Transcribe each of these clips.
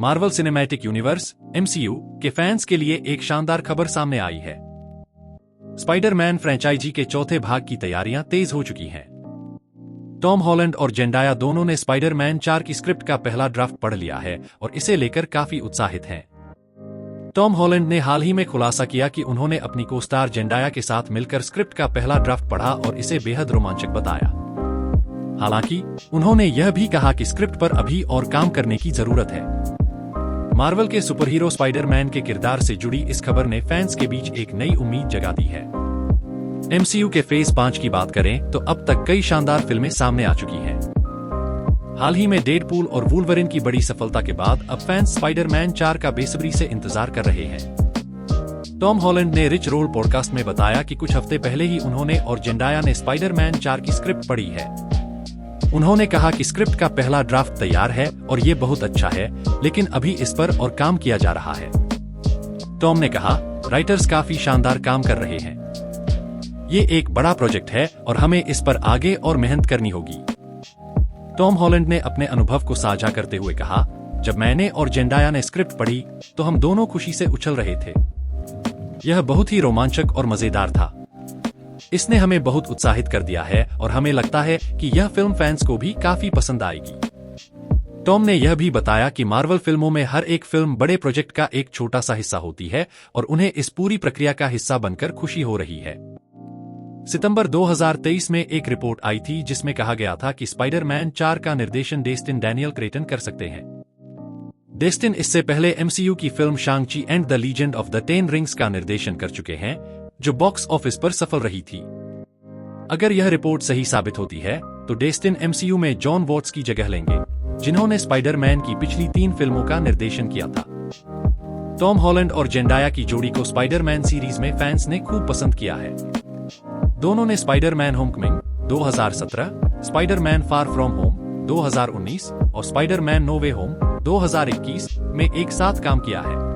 Marvel cinematic universe (MCU) के fans के लिए एक शानदार खबर सामने आई है। स्पाइडरमैन फ्रेंचाइजी के चौथे भाग की तैयारियां तेज हो चुकी हैं। टॉम हॉलैंड और जेंडाया दोनों ने स्पाइडरमैन 4 की स्क्रिप्ट का पहला ड्राफ्ट पढ़ लिया है और इसे लेकर काफी उत्साहित हैं। टॉम हॉलैंड ने हाल ही में खुलासा किया कि उन्होंने अपनी को-स्टार जेंडाया के साथ मिलकर स्क्रिप्ट का पहला ड्राफ्ट पढ़ा और इसे बेहद रोमांचक बताया। हालांकि उन्होंने यह भी कहा कि स्क्रिप्ट पर अभी और काम करने की जरूरत है। मार्वल के सुपरहीरो स्पाइडरमैन के किरदार से जुड़ी इस खबर ने फैंस के बीच एक नई उम्मीद जगा दी है। MCU के फेज 5 की बात करें तो अब तक कई शानदार फिल्में सामने आ चुकी हैं। हाल ही में डेडपूल और वुल्वरिन की बड़ी सफलता के बाद अब फैंस स्पाइडरमैन 4 का बेसब्री से इंतजार कर रहे हैं। टॉम हॉलैंड ने रिच रोल पॉडकास्ट में बताया कि कुछ हफ्ते पहले ही उन्होंने और जेंडाया ने स्पाइडरमैन 4 की स्क्रिप्ट पढ़ी है। उन्होंने कहा कि स्क्रिप्ट का पहला ड्राफ्ट तैयार है और ये बहुत अच्छा है, लेकिन अभी इस पर और काम किया जा रहा है। टॉम ने कहा, राइटर्स काफी शानदार काम कर रहे हैं। ये एक बड़ा प्रोजेक्ट है और हमें इस पर आगे और मेहनत करनी होगी। टॉम हॉलैंड ने अपने अनुभव को साझा करते हुए कहा, जब मैंने और जेंडाया ने स्क्रिप्ट पढ़ी तो हम दोनों खुशी से उछल रहे थे। यह बहुत ही रोमांचक और मजेदार था। इसने हमें बहुत उत्साहित कर दिया है और हमें लगता है कि यह फिल्म फैंस को भी काफी पसंद आएगी। टॉम ने यह भी बताया कि मार्वल फिल्मों में हर एक फिल्म बड़े प्रोजेक्ट का एक छोटा सा हिस्सा होती है और उन्हें इस पूरी प्रक्रिया का हिस्सा बनकर खुशी हो रही है। सितंबर 2023 में एक रिपोर्ट आई थी जिसमें कहा गया था कि स्पाइडरमैन 4 का निर्देशन डेस्टिन डैनियल क्रेटन कर सकते हैं। डेस्टिन इससे पहले MCU की film Shang-Chi and the legend of the 10 rings का निर्देशन कर चुके हैं, जो बॉक्स ऑफिस पर सफल रही थी। अगर यह रिपोर्ट सही साबित होती है तो डेस्टिन MCU में जॉन वॉट्स की जगह लेंगे, जिन्होंने स्पाइडरमैन की पिछली 3 फिल्मों का निर्देशन किया था। टॉम हॉलैंड और जेंडाया की जोड़ी को स्पाइडरमैन सीरीज में फैंस ने खूब पसंद किया है। दोनों ने Spiderman Homecoming 2017, Spiderman far from home 2019 और स्पाइडरमैन नो वे होम 2021 में एक साथ काम किया है।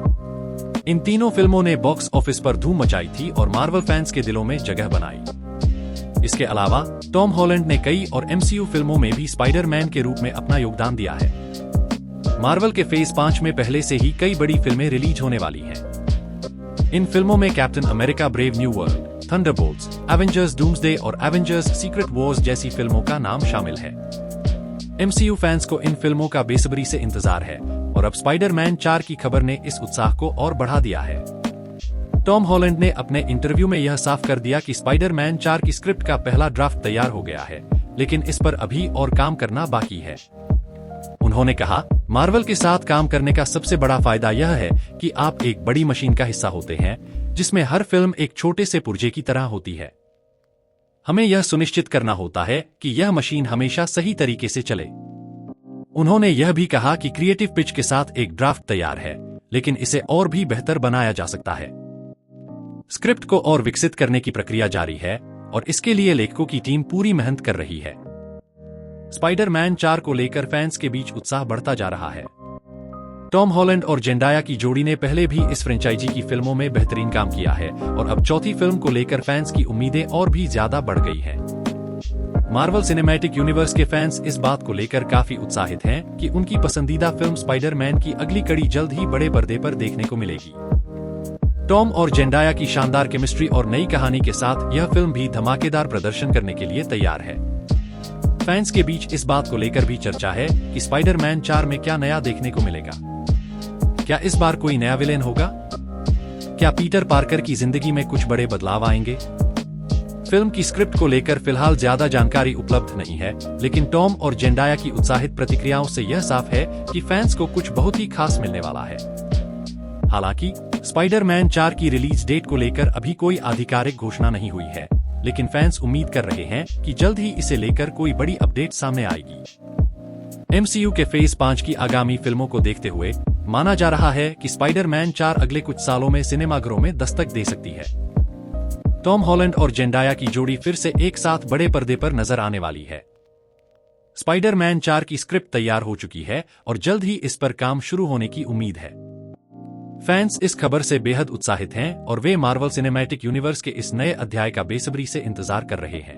इन तीनों फिल्मों ने बॉक्स ऑफिस पर धूम मचाई थी और मार्वल फैंस के दिलों में जगह बनाई। इसके अलावा टॉम हॉलैंड ने कई और MCU फिल्मों में भी स्पाइडरमैन के रूप में अपना योगदान दिया है। मार्वल के फेज 5 में पहले से ही कई बड़ी फिल्में रिलीज होने वाली हैं। इन फिल्मों में captain America brave new world, Thunderbolts, Avengers doomsday और एवेंजर्स सीक्रेट वॉर्स जैसी फिल्मों का नाम शामिल है। MCU फैंस को इन फिल्मों का बेसब्री से इंतजार है और अब स्पाइडरमैन 4 की खबर ने इस उत्साह को और बढ़ा दिया है। टॉम हॉलैंड ने अपने इंटरव्यू में यह साफ कर दिया कि स्पाइडरमैन 4 की स्क्रिप्ट का पहला ड्राफ्ट तैयार हो गया है, लेकिन इस पर अभी और काम करना बाकी है। उन्होंने कहा, मार्वल के साथ काम करने का सबसे बड़ा फायदा यह है कि आप एक बड़ी मशीन का हिस्सा होते हैं, जिसमें हर फिल्म एक छोटे से पुर्जे की तरह होती है। हमें यह सुनिश्चित करना होता है कि यह मशीन हमेशा सही तरीके से चले। उन्होंने यह भी कहा कि क्रिएटिव पिच के साथ एक ड्राफ्ट तैयार है, लेकिन इसे और भी बेहतर बनाया जा सकता है। स्क्रिप्ट को और विकसित करने की प्रक्रिया जारी है और इसके लिए लेखकों की टीम पूरी मेहनत कर रही है। स्पाइडरमैन 4 को लेकर फैंस के बीच उत्साह बढ़ता जा रहा है। टॉम हॉलैंड और जेंडाया की जोड़ी ने पहले भी इस फ्रेंचाइजी की फिल्मों में बेहतरीन काम किया है और अब चौथी फिल्म को लेकर फैंस की उम्मीदें और भी ज्यादा बढ़ गई हैं। मार्वल सिनेमैटिक यूनिवर्स के फैंस इस बात को लेकर काफी उत्साहित हैं कि उनकी पसंदीदा फिल्म स्पाइडरमैन की अगली कड़ी जल्द ही बड़े पर्दे पर देखने को मिलेगी। टॉम और जेंडाया की शानदार केमिस्ट्री और नई कहानी के साथ यह फिल्म भी धमाकेदार प्रदर्शन करने के लिए तैयार है। फैंस के बीच इस बात को लेकर भी चर्चा है कि स्पाइडरमैन 4 में क्या नया देखने को मिलेगा। क्या इस बार कोई नया विलेन होगा? क्या पीटर पार्कर की जिंदगी में कुछ बड़े बदलाव आएंगे? फिल्म की स्क्रिप्ट को लेकर फिलहाल ज्यादा जानकारी उपलब्ध नहीं है, लेकिन टॉम और जेंडाया की उत्साहित प्रतिक्रियाओं से यह साफ है कि फैंस को कुछ बहुत ही खास मिलने वाला है। हालांकि स्पाइडरमैन 4 की रिलीज डेट को लेकर अभी कोई आधिकारिक घोषणा नहीं हुई है, लेकिन फैंस उम्मीद कर रहे हैं कि जल्द ही इसे लेकर कोई बड़ी अपडेट सामने आएगी। MCU के फेज 5 की आगामी फिल्मों को देखते हुए माना जा रहा है कि स्पाइडरमैन 4 अगले कुछ सालों में सिनेमाघरों में दस्तक दे सकती है। टॉम हॉलैंड और जेंडाया की जोड़ी फिर से एक साथ बड़े पर्दे पर नजर आने वाली है। स्पाइडरमैन 4 की स्क्रिप्ट तैयार हो चुकी है और जल्द ही इस पर काम शुरू होने की उम्मीद है। फैंस इस खबर से बेहद उत्साहित हैं और वे मार्वल सिनेमैटिक यूनिवर्स के इस नए अध्याय का बेसब्री से इंतजार कर रहे हैं।